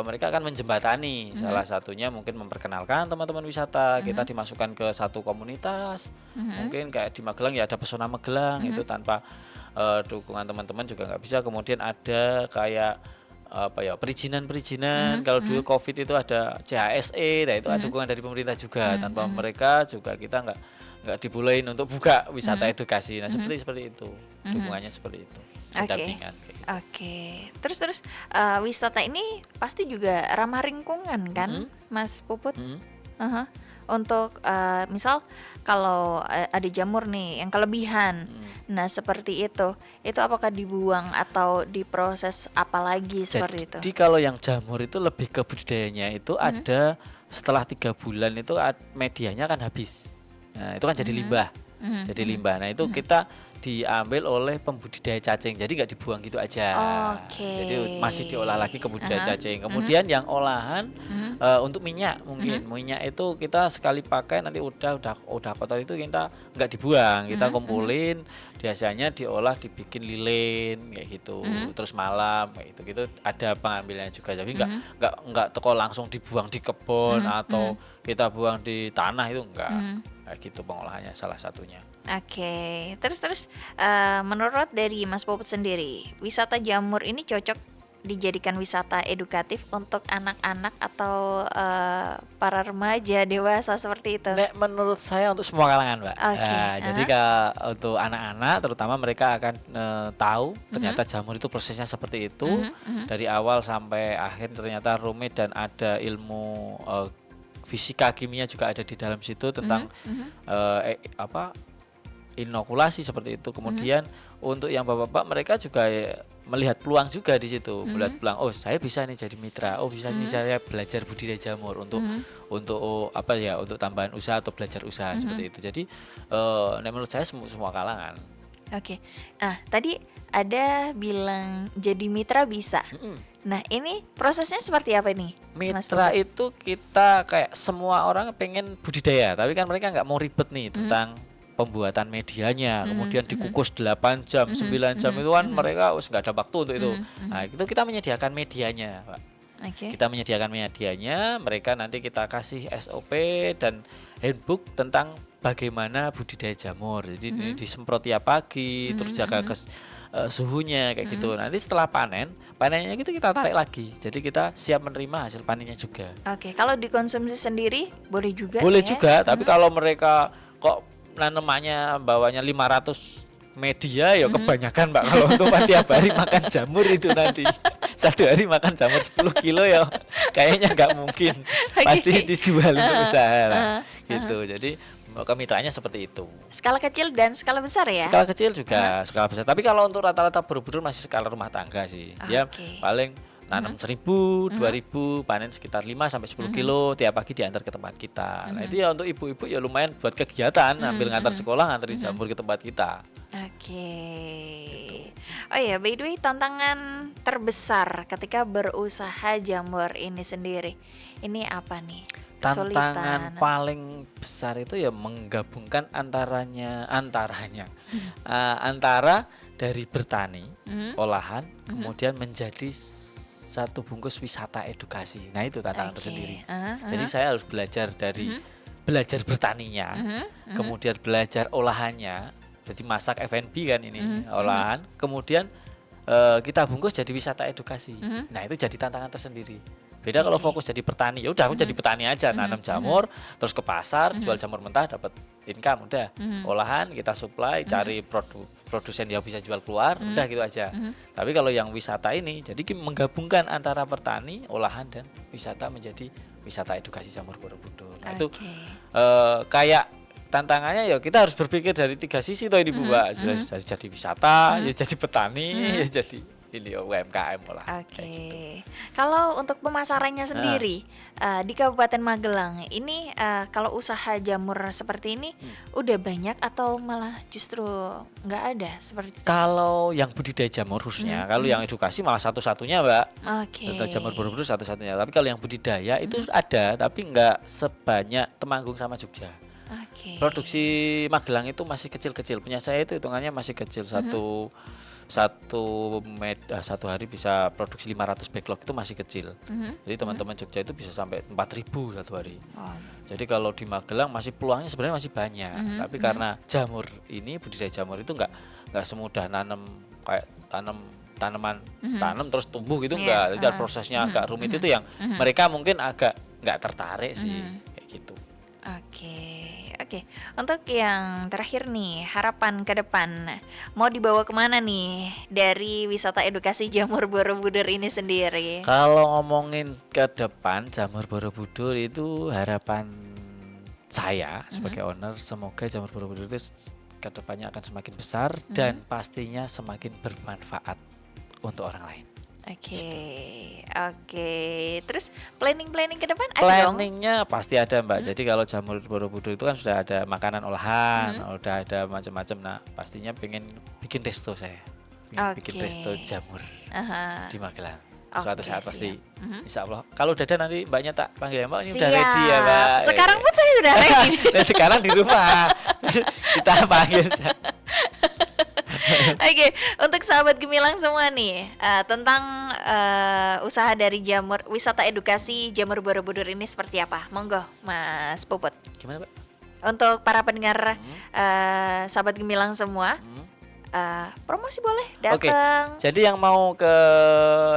mereka akan menjembatani. Salah satunya mungkin memperkenalkan teman-teman wisata. Kita dimasukkan ke satu komunitas. Mungkin kayak di Magelang ya ada Pesona Magelang. Itu tanpa dukungan teman-teman juga nggak bisa. Kemudian ada kayak perizinan. Kalau dulu COVID itu ada CHSE, nah itu ada dukungan dari pemerintah juga. Tanpa mereka juga kita nggak dibolehin untuk buka wisata edukasi. Nah, seperti itu, dukungannya seperti itu, pendampingan. Oke. Terus wisata ini pasti juga ramah lingkungan kan, Mas Puput? Untuk misal kalau ada jamur nih yang kelebihan, nah seperti itu apakah dibuang atau diproses apa lagi seperti itu? Jadi kalau yang jamur itu lebih ke budidayanya itu ada setelah 3 bulan itu medianya kan habis. Nah, itu kan jadi limbah. Jadi limbah. Nah, itu kita diambil oleh pembudidaya cacing. Jadi nggak dibuang gitu aja. Jadi masih diolah lagi ke budidaya cacing. Kemudian yang olahan untuk minyak mungkin. Minyak itu kita sekali pakai nanti udah kotor itu kita nggak dibuang. Kita kumpulin, biasanya diolah dibikin lilin kayak gitu. Terus malam kayak gitu ada pengambilannya juga. Jadi nggak teko langsung dibuang di kebun atau kita buang di tanah itu enggak. Kayak gitu pengolahannya salah satunya. Oke, terus menurut dari Mas Puput sendiri, wisata jamur ini cocok dijadikan wisata edukatif untuk anak-anak atau para remaja dewasa seperti itu? Menurut saya untuk semua kalangan, Mbak. Jadi untuk anak-anak terutama mereka akan tahu ternyata jamur itu prosesnya seperti itu dari awal sampai akhir ternyata rumit dan ada ilmu fisika kimia juga ada di dalam situ tentang inokulasi seperti itu. Kemudian untuk yang bapak-bapak mereka juga melihat peluang juga di situ, melihat peluang. Oh, saya bisa nih jadi mitra. Oh, bisa nih saya belajar budidaya jamur untuk untuk tambahan usaha atau belajar usaha seperti itu. Jadi menurut saya semua kalangan. Oke. Nah, tadi ada bilang jadi mitra bisa. Nah, ini prosesnya seperti apa nih? Mitra itu kita kayak semua orang pengen budidaya, tapi kan mereka nggak mau ribet nih tentang pembuatan medianya, kemudian dikukus 8 jam, 9 jam itu kan mereka nggak ada waktu untuk itu. Nah, itu kita menyediakan medianya, Pak. Kita menyediakan medianya, mereka nanti kita kasih SOP dan handbook tentang bagaimana budidaya jamur. Jadi disemprot tiap pagi, terus jaga suhunya kayak gitu. Nanti setelah panennya gitu kita tarik lagi. Jadi kita siap menerima hasil panennya juga. Oke, kalau dikonsumsi sendiri boleh juga? Boleh juga, tapi kalau mereka kok nanemannya bawanya 500 media ya kebanyakan Mbak kalau untuk tiap hari makan jamur itu nanti. Satu hari makan jamur 10 kilo ya kayaknya nggak mungkin. Pasti dijual untuk usaha lah. Gitu. Jadi kemitraannya seperti itu. Skala kecil dan skala besar ya? Skala kecil juga, skala besar. Tapi kalau untuk rata-rata Borobudur masih skala rumah tangga sih. Dia paling nanam 1.000, 2.000, panen sekitar 5 sampai 10 kilo tiap pagi diantar ke tempat kita. Nah itu ya untuk ibu-ibu ya lumayan buat kegiatan, ambil ngantar sekolah, nganterin jamur ke tempat kita. Oh ya, by the way, tantangan terbesar ketika berusaha jamur ini sendiri, ini apa nih? Tantangan paling besar itu ya menggabungkan antara dari bertani, olahan, kemudian menjadi satu bungkus wisata edukasi. Nah itu tantangan tersendiri. Jadi saya harus belajar dari belajar bertaninya, kemudian belajar olahannya. Jadi masak F&B kan ini olahan, kemudian kita bungkus jadi wisata edukasi. Nah itu jadi tantangan tersendiri. Beda kalau fokus jadi petani, ya udah aku jadi petani aja, nanam jamur, terus ke pasar, jual jamur mentah dapat income, udah. Olahan kita supply, cari produsen yang bisa jual keluar, udah gitu aja. Tapi kalau yang wisata ini, jadi menggabungkan antara petani, olahan dan wisata menjadi wisata edukasi jamur Borobudur. Nah itu kayak tantangannya ya kita harus berpikir dari 3 sisi toh ini Bu Mbak. Jadi wisata, ya jadi petani, ya jadi ini UMKM lah. Kalau untuk pemasarannya sendiri di Kabupaten Magelang ini kalau usaha jamur seperti ini udah banyak atau malah justru nggak ada seperti itu? Kalau yang budidaya jamur khususnya, kalau yang edukasi malah satu-satunya Mbak. Jamur Borobudur satu-satunya. Tapi kalau yang budidaya itu ada, tapi nggak sebanyak Temanggung sama Jogja. Produksi Magelang itu masih kecil-kecil. Punya saya itu hitungannya masih kecil. Satu hari bisa produksi 500 backlog itu masih kecil. Jadi teman-teman Jogja itu bisa sampai 4.000 satu hari. Jadi kalau di Magelang masih peluangnya sebenarnya masih banyak. Tapi karena jamur ini, budidaya jamur itu nggak semudah nanam kayak tanam terus tumbuh gitu enggak. Jadi prosesnya agak rumit itu yang mereka mungkin agak nggak tertarik sih kayak gitu. Oke. Untuk yang terakhir nih, harapan ke depan mau dibawa kemana nih dari wisata edukasi jamur Borobudur ini sendiri? Kalau ngomongin ke depan jamur Borobudur itu harapan saya sebagai owner, semoga jamur Borobudur itu ke depannya akan semakin besar dan pastinya semakin bermanfaat untuk orang lain. Terus planning ke depan ada dong? Planningnya pasti ada Mbak. Jadi kalau jamur Borobudur itu kan sudah ada makanan olahan, udah ada macam-macam. Nah pastinya pengen bikin resto saya, bikin resto jamur di Magelang. Suatu saat pasti, insya Allah. Kalau udah ada nanti Mbaknya tak panggil ya Mbak. Ini udah ready ya Mbak. Sekarang pun saya sudah ready. Sekarang di rumah kita panggil. Untuk sahabat Gemilang semua nih tentang usaha dari jamur, wisata edukasi jamur Borobudur ini seperti apa? Monggo Mas Puput. Gimana Pak? Untuk para pendengar sahabat Gemilang semua, promosi boleh datang. Jadi yang mau ke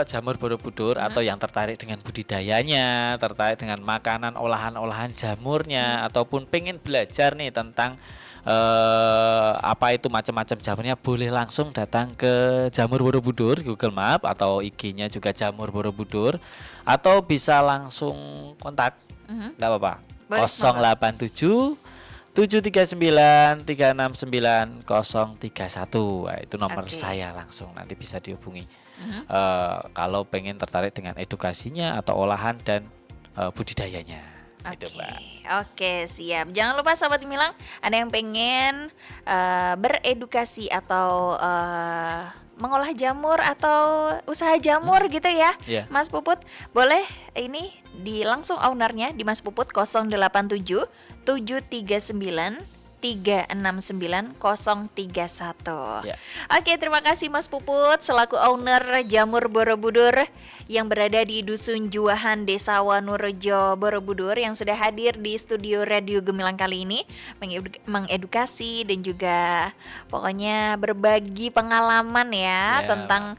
jamur Borobudur atau yang tertarik dengan budidayanya, tertarik dengan makanan olahan-olahan jamurnya, ataupun pengen belajar nih tentang apa itu macam-macam jamurnya, boleh langsung datang ke Jamur Borobudur, Google Map atau IG-nya juga Jamur Borobudur, atau bisa langsung kontak, nggak apa-apa, 087 739 369 031. Nah, itu nomor saya langsung, nanti bisa dihubungi. Kalau pengen tertarik dengan edukasinya atau olahan dan budidayanya. Oke, siap. Jangan lupa sahabat Gemilang, ada yang pengen beredukasi atau mengolah jamur atau usaha jamur gitu ya, Mas Puput, boleh ini langsung ownernya di Mas Puput 087 739 369 031. Oke, terima kasih Mas Puput selaku owner Jamur Borobudur yang berada di Dusun Juwahan, Desa Wanurejo, Borobudur, yang sudah hadir di studio Radio Gemilang kali ini mengedukasi dan juga pokoknya berbagi pengalaman tentang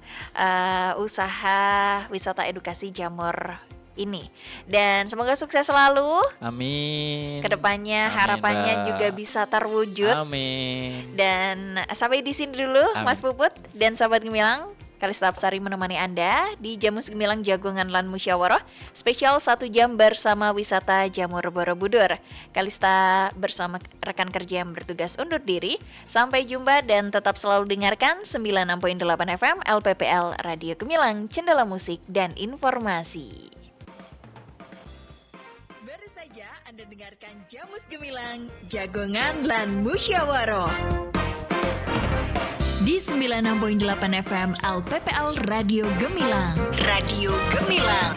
usaha wisata edukasi jamur ini. Dan semoga sukses selalu. Amin. Kedepannya Amin, harapannya Mbak. juga bisa terwujud. Amin. Dan sampai di sini dulu Mas Puput dan Sobat Gemilang. Kalista Hapsari menemani Anda di Jamus Gemilang Jagongan Lan Musyawarah spesial 1 jam bersama wisata Jamur Borobudur. Kalista bersama rekan kerja yang bertugas undur diri. Sampai jumpa dan tetap selalu dengarkan 96.8 FM LPPL Radio Gemilang, Cendela Musik dan Informasi. Baru saja Anda dengarkan Jamus Gemilang Jagongan Lan Musyawarah di 96.8 FM LPPL Radio Gemilang. Radio Gemilang.